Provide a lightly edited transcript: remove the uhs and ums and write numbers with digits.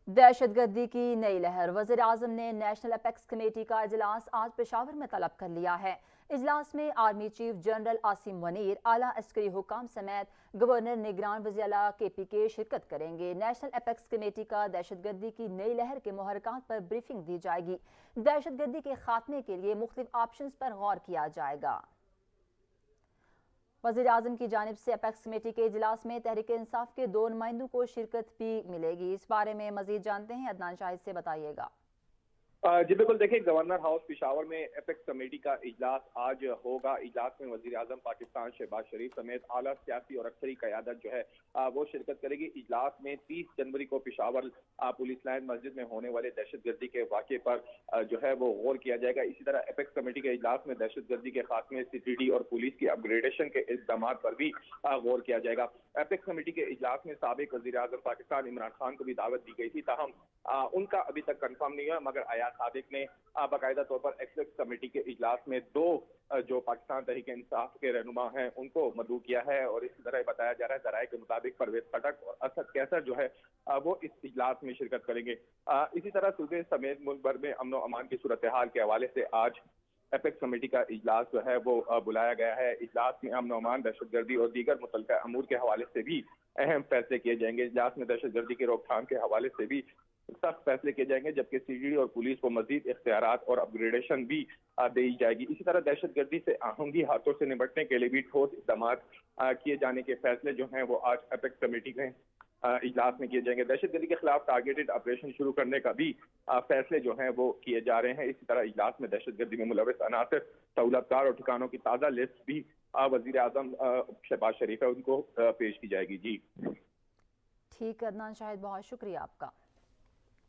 दहशत गर्दी की नई लहर। वज़ीर आज़म ने नेशनल एपेक्स कमेटी का इजलास आज पेशावर में तलब कर लिया है। इजलास में army chief general Asim Munir, आला अस्करी हुकाम समेत गवर्नर, निगरान वज़ीर-ए-आला KPK शिरकत करेंगे। नेशनल एपेक्स कमेटी का दहशत गर्दी की नई लहर के मुहर्रकात पर ब्रीफिंग दी जाएगी। दहशत गर्दी के खात्मे के लिए मुख्तलिफ ऑप्शंस पर गौर किया जाएगा। वज़ीर आज़म की जानिब से एपेक्स कमेटी के इजलास में तहरीक इंसाफ के 2 नुमाइंदों को शिरकत भी मिलेगी। इस बारे में मजीद जानते हैं, अदनान शाहिद से बताइएगा। जी बिल्कुल, देखिए गवर्नर हाउस पेशावर में एपेक्स कमेटी का इजलास आज होगा। इजलास में वजीर आजम पाकिस्तान शहबाज शरीफ समेत आला सियासी और अक्सरी क़यादत जो है वो शिरकत करेगी। इजलास में 30 जनवरी को पेशावर पुलिस लाइन मस्जिद में होने वाले दहशत गर्दी के वाक़े पर जो है वो गौर किया जाएगा। इसी तरह एपेक्स कमेटी के इजलास में दहशत गर्दी के खात्मे, CTD और पुलिस की अपग्रेडेशन के इक़दाम पर भी गौर किया जाएगा। एपेक्स कमेटी के इजलास में साबिक वज़ीर आज़म पाकिस्तान इमरान खान को भी दावत दी गई थी, ताहम उनका अभी तक कंफर्म नहीं है, मगर अयाज सादिक ने बाकायदा तौर पर एपेक्स कमेटी के इजलास में 2 जो पाकिस्तान तहरीक इंसाफ के रहनुमा हैं उनको मदऊ किया है। और इसी तरह बताया जा रहा है ज़राए के मुताबिक परवेज खटक और असद कैसर जो है वो इस इजलास में शिरकत करेंगे। इसी तरह सूबे समेत मुल्क भर में अमन व अमान की सूरत हाल के हवाले से आज एपेक्स कमेटी का इजलास जो है वो बुलाया गया है। इजलास में अमन अमान, दहशत गर्दी और दीगर मुतल्लिका अमूर के हवाले से भी अहम फैसले किए जाएंगे। इजलास में दहशत गर्दी की रोकथाम के हवाले से भी सख्त फैसले किए जाएंगे, जबकि CTD और पुलिस को मजीद इख्तियारात और अपग्रेडेशन भी दी जाएगी। इसी तरह दहशत गर्दी से आहंगी हाथों से निपटने के लिए भी ठोस इक़दाम किए जाने के फैसले जो हैं वो आज एपेक्स कमेटी में इजलास में किए जाएंगे। दहशत गर्दी के खिलाफ टारगेटेड ऑपरेशन शुरू करने का भी फैसले जो हैं वो किए जा रहे हैं। इसी तरह इजलास में दहशत गर्दी में मुलविस अनासर, सहूलतकार और ठिकानों की ताज़ा लिस्ट भी वज़ीर आज़म शहबाज शरीफ है उनको पेश की जाएगी। जी ठीक, अदनान शाहिद, बहुत शुक्रिया आपका।